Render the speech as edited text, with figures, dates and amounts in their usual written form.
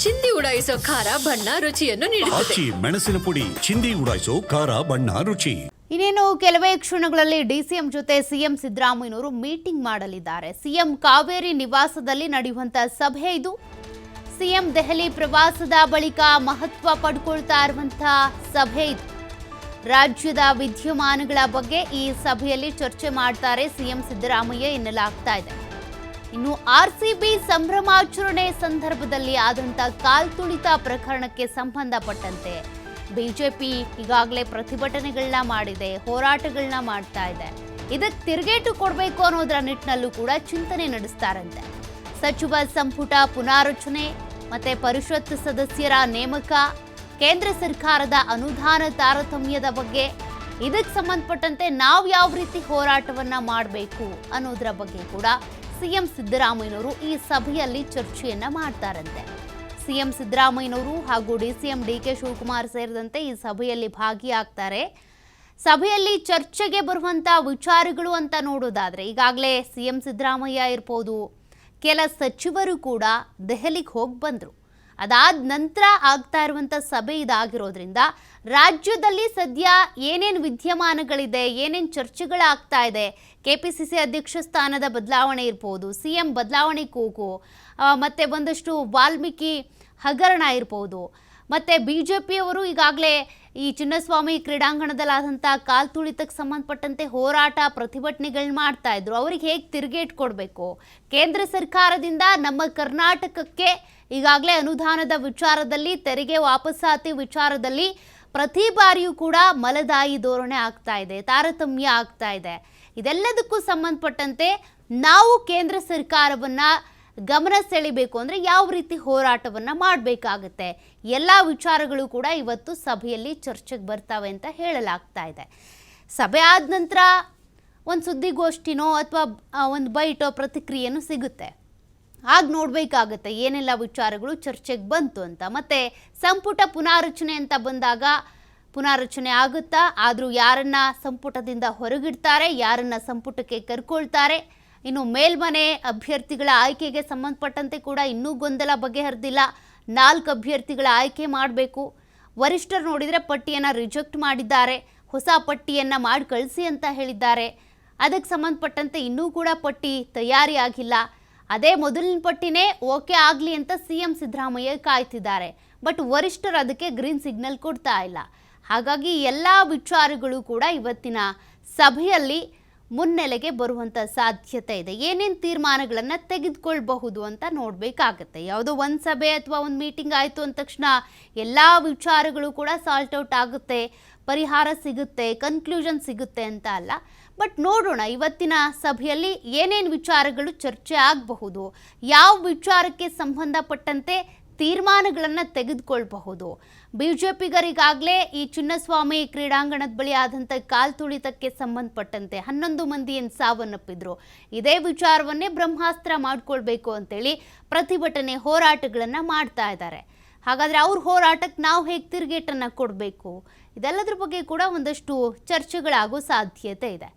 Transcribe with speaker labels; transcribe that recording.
Speaker 1: ಚಿಂದಿ ಉಡಾಯಿಸೋ ಖಾರ ಬಣ್ಣ ರುಚಿಯನ್ನು ನೀಡುತ್ತದೆ.
Speaker 2: ಆಚಿ ಮೆಣಸಿನ ಪುಡಿ ಚಿಂದಿ ಉಡಾಯಿಸೋ ಖಾರ ಬಣ್ಣ ರುಚಿ.
Speaker 3: ಇನ್ನೇನು ಕೆಲವೇ ಕ್ಷಣಗಳಲ್ಲಿ ಡಿಸಿಎಂ ಜೊತೆ ಸಿಎಂ ಸಿದ್ದರಾಮಯ್ಯನವರು ಮೀಟಿಂಗ್ ಮಾಡಲಿದ್ದಾರೆ. ಸಿಎಂ ಕಾವೇರಿ ನಿವಾಸದಲ್ಲಿ ನಡೆಯುವಂತ ಸಭೆ ಇದು. ಸಿಎಂ ದೆಹಲಿ ಪ್ರವಾಸದ ಬಳಿಕ ಮಹತ್ವ ಪಡ್ಕೊಳ್ತಾ ಇರುವಂತಹ ಸಭೆ ಇದು. ರಾಜ್ಯದ ವಿದ್ಯಮಾನಗಳ ಬಗ್ಗೆ ಈ ಸಭೆಯಲ್ಲಿ ಚರ್ಚೆ ಮಾಡ್ತಾರೆ ಸಿಎಂ ಸಿದ್ದರಾಮಯ್ಯ ಎನ್ನಲಾಗ್ತಾ ಇದೆ. ಇನ್ನು ಆರ್ಸಿಬಿ ಸಂಭ್ರಮಾಚರಣೆ ಸಂದರ್ಭದಲ್ಲಿ ಆದಂತ ಕಾಲ್ತುಳಿತ ಪ್ರಕರಣಕ್ಕೆ ಸಂಬಂಧಪಟ್ಟಂತೆ ಬಿಜೆಪಿ ಈಗಾಗಲೇ ಪ್ರತಿಭಟನೆಗಳನ್ನ ಮಾಡಿದೆ, ಹೋರಾಟಗಳನ್ನ ಮಾಡ್ತಾ ಇದೆ. ಇದಕ್ಕೆ ತಿರುಗೇಟು ಕೊಡಬೇಕು ಅನ್ನೋದರ ನಿಟ್ಟಿನಲ್ಲೂ ಕೂಡ ಚಿಂತನೆ ನಡೆಸ್ತಾರಂತೆ. ಸಚಿವ ಸಂಪುಟ ಪುನಾರಚನೆ ಮತ್ತೆ ಪರಿಷತ್ ಸದಸ್ಯರ ನೇಮಕ, ಕೇಂದ್ರ ಸರ್ಕಾರದ ಅನುದಾನ ತಾರತಮ್ಯದ ಬಗ್ಗೆ, ಇದಕ್ಕೆ ಸಂಬಂಧಪಟ್ಟಂತೆ ನಾವು ಯಾವ ರೀತಿ ಹೋರಾಟವನ್ನ ಮಾಡಬೇಕು ಅನ್ನೋದರ ಬಗ್ಗೆ ಕೂಡ ಸಿಎಂ ಸಿದ್ದರಾಮಯ್ಯನವರು ಈ ಸಭೆಯಲ್ಲಿ ಚರ್ಚೆಯನ್ನ ಮಾಡ್ತಾರಂತೆ. ಸಿಎಂ ಸಿದ್ದರಾಮಯ್ಯನವರು ಹಾಗೂ ಡಿಸಿಎಂ ಡಿಕೆ ಶಿವಕುಮಾರ್ ಸೇರಿದಂತೆ ಈ ಸಭೆಯಲ್ಲಿ ಭಾಗಿಯಾಗ್ತಾರೆ. ಸಭೆಯಲ್ಲಿ ಚರ್ಚೆಗೆ ಬರುವಂತ ವಿಚಾರಗಳು ಅಂತ ನೋಡೋದಾದ್ರೆ ಈಗಾಗಲೇ ಸಿಎಂ ಸಿದ್ದರಾಮಯ್ಯ ಇರ್ಬೋದು, ಕೆಲ ಸಚಿವರು ಕೂಡ ದೆಹಲಿಗೆ ಹೋಗಿ ಬಂದರು. ಅದಾದ ನಂತರ ಆಗ್ತಾ ಇರುವಂಥ ಸಭೆ ಇದಾಗಿರೋದ್ರಿಂದ ರಾಜ್ಯದಲ್ಲಿ ಸದ್ಯ ಏನೇನು ವಿದ್ಯಮಾನಗಳಿದೆ, ಏನೇನು ಚರ್ಚೆಗಳಾಗ್ತಾ ಇದೆ, ಕೆಪಿಸಿಸಿ ಅಧ್ಯಕ್ಷ ಸ್ಥಾನದ ಬದಲಾವಣೆ ಇರ್ಬೋದು, ಸಿಎಂ ಬದಲಾವಣೆ ಕೂಗು, ಮತ್ತು ಒಂದಷ್ಟು ವಾಲ್ಮೀಕಿ ಹಗರಣ ಇರ್ಬೋದು, ಮತ್ತು ಬಿಜೆಪಿಯವರು ಈಗಾಗಲೇ ಈ ಚಿನ್ನಸ್ವಾಮಿ ಕ್ರೀಡಾಂಗಣದಲ್ಲಾದಂಥ ಕಾಲ್ತುಳಿತಕ್ಕೆ ಸಂಬಂಧಪಟ್ಟಂತೆ ಹೋರಾಟ ಪ್ರತಿಭಟನೆಗಳನ್ನ ಮಾಡ್ತಾ ಇದ್ರು. ಅವ್ರಿಗೆ ಹೇಗೆ ತಿರುಗೇಟು ಕೊಡಬೇಕು, ಕೇಂದ್ರ ಸರ್ಕಾರದಿಂದ ನಮ್ಮ ಕರ್ನಾಟಕಕ್ಕೆ ಈಗಾಗಲೇ ಅನುದಾನದ ವಿಚಾರದಲ್ಲಿ, ತೆರಿಗೆ ವಾಪಸಾತಿ ವಿಚಾರದಲ್ಲಿ ಪ್ರತಿ ಬಾರಿಯೂ ಕೂಡ ಮಲದಾಯಿ ಧೋರಣೆ ಆಗ್ತಾ ಇದೆ, ತಾರತಮ್ಯ ಆಗ್ತಾ ಇದೆ. ಇದೆಲ್ಲದಕ್ಕೂ ಸಂಬಂಧಪಟ್ಟಂತೆ ನಾವು ಕೇಂದ್ರ ಸರ್ಕಾರವನ್ನು ಗಮನ ಸೆಳಿಬೇಕು ಅಂದರೆ ಯಾವ ರೀತಿ ಹೋರಾಟವನ್ನು ಮಾಡಬೇಕಾಗತ್ತೆ, ಎಲ್ಲ ವಿಚಾರಗಳು ಕೂಡ ಇವತ್ತು ಸಭೆಯಲ್ಲಿ ಚರ್ಚೆಗೆ ಬರ್ತಾವೆ ಅಂತ ಹೇಳಲಾಗ್ತಾ ಇದೆ. ಸಭೆ ಆದ ನಂತರ ಒಂದು ಸುದ್ದಿಗೋಷ್ಠಿನೋ ಅಥವಾ ಒಂದು ಬೈಟೋ ಪ್ರತಿಕ್ರಿಯೆನೂ ಸಿಗುತ್ತೆ. ಆಗ ನೋಡಬೇಕಾಗತ್ತೆ ಏನೆಲ್ಲ ವಿಚಾರಗಳು ಚರ್ಚೆಗೆ ಬಂತು ಅಂತ. ಮತ್ತು ಸಂಪುಟ ಪುನಾರಚನೆ ಅಂತ ಬಂದಾಗ ಪುನಾರಚನೆ ಆಗುತ್ತಾ, ಆದರೂ ಯಾರನ್ನ ಸಂಪುಟದಿಂದ ಹೊರಗಿಡ್ತಾರೆ, ಯಾರನ್ನ ಸಂಪುಟಕ್ಕೆ ಕರ್ಕೊಳ್ತಾರೆ, ಇನ್ನು ಮೇಲ್ಮನೆ ಅಭ್ಯರ್ಥಿಗಳ ಆಯ್ಕೆಗೆ ಸಂಬಂಧಪಟ್ಟಂತೆ ಕೂಡ ಇನ್ನೂ ಗೊಂದಲ ಬಗೆಹರಿದಿಲ್ಲ. 4 ಅಭ್ಯರ್ಥಿಗಳ ಆಯ್ಕೆ ಮಾಡಬೇಕು. ವರಿಷ್ಠರು ನೋಡಿದರೆ ಪಟ್ಟಿಯನ್ನು ರಿಜೆಕ್ಟ್ ಮಾಡಿದ್ದಾರೆ, ಹೊಸ ಪಟ್ಟಿಯನ್ನು ಮಾಡಿ ಕಳಿಸಿ ಅಂತ ಹೇಳಿದ್ದಾರೆ. ಅದಕ್ಕೆ ಸಂಬಂಧಪಟ್ಟಂತೆ ಇನ್ನೂ ಕೂಡ ಪಟ್ಟಿ ತಯಾರಿ ಆಗಿಲ್ಲ. ಅದೇ ಮೊದಲಿನ ಪಟ್ಟಿನೇ ಓಕೆ ಆಗಲಿ ಅಂತ ಸಿಎಂ ಸಿದ್ದರಾಮಯ್ಯ ಕಾಯ್ತಿದ್ದಾರೆ. ಬಟ್ ವರಿಷ್ಠರು ಅದಕ್ಕೆ ಗ್ರೀನ್ ಸಿಗ್ನಲ್ ಕೊಡ್ತಾ ಇಲ್ಲ. ಹಾಗಾಗಿ ಎಲ್ಲ ವಿಚಾರಗಳು ಕೂಡ ಇವತ್ತಿನ ಸಭೆಯಲ್ಲಿ ಮುನ್ನೆಲೆಗೆ ಬರುವಂಥ ಸಾಧ್ಯತೆ ಇದೆ. ಏನೇನು ತೀರ್ಮಾನಗಳನ್ನು ತೆಗೆದುಕೊಳ್ಬಹುದು ಅಂತ ನೋಡಬೇಕಾಗತ್ತೆ. ಯಾವುದೋ ಒಂದು ಸಭೆ ಅಥವಾ ಒಂದು ಮೀಟಿಂಗ್ ಆಯಿತು ಅಂದ ತಕ್ಷಣ ಎಲ್ಲ ವಿಚಾರಗಳು ಕೂಡ ಸಾಲ್ಟ್ ಔಟ್ ಆಗುತ್ತೆ, ಪರಿಹಾರ ಸಿಗುತ್ತೆ, ಕನ್ಕ್ಲೂಷನ್ ಸಿಗುತ್ತೆ ಅಂತ ಅಲ್ಲ. ಬಟ್ ನೋಡೋಣ ಇವತ್ತಿನ ಸಭೆಯಲ್ಲಿ ಏನೇನು ವಿಚಾರಗಳು ಚರ್ಚೆ ಆಗಬಹುದು, ಯಾವ ವಿಚಾರಕ್ಕೆ ಸಂಬಂಧಪಟ್ಟಂತೆ ತೀರ್ಮಾನಗಳನ್ನು ತೆಗೆದುಕೊಳ್ಬಹುದು. ಬಿಜೆಪಿಗರಿಗಾಗಲೇ ಈ ಚಿನ್ನಸ್ವಾಮಿ ಕ್ರೀಡಾಂಗಣದ ಬಳಿ ಆದಂಥ ಕಾಲ್ತುಳಿತಕ್ಕೆ ಸಂಬಂಧಪಟ್ಟಂತೆ 11 ಮಂದಿ ಏನು ಸಾವನ್ನಪ್ಪಿದ್ರು, ಇದೇ ವಿಚಾರವನ್ನೇ ಬ್ರಹ್ಮಾಸ್ತ್ರ ಮಾಡ್ಕೊಳ್ಬೇಕು ಅಂತೇಳಿ ಪ್ರತಿಭಟನೆ ಹೋರಾಟಗಳನ್ನು ಮಾಡ್ತಾ ಇದ್ದಾರೆ. ಹಾಗಾದರೆ ಅವ್ರ ಹೋರಾಟಕ್ಕೆ ನಾವು ಹೇಗೆ ತಿರುಗೇಟನ್ನು ಕೊಡಬೇಕು, ಇದೆಲ್ಲದ್ರ ಬಗ್ಗೆ ಕೂಡ ಒಂದಷ್ಟು ಚರ್ಚೆಗಳಾಗೋ ಸಾಧ್ಯತೆ ಇದೆ.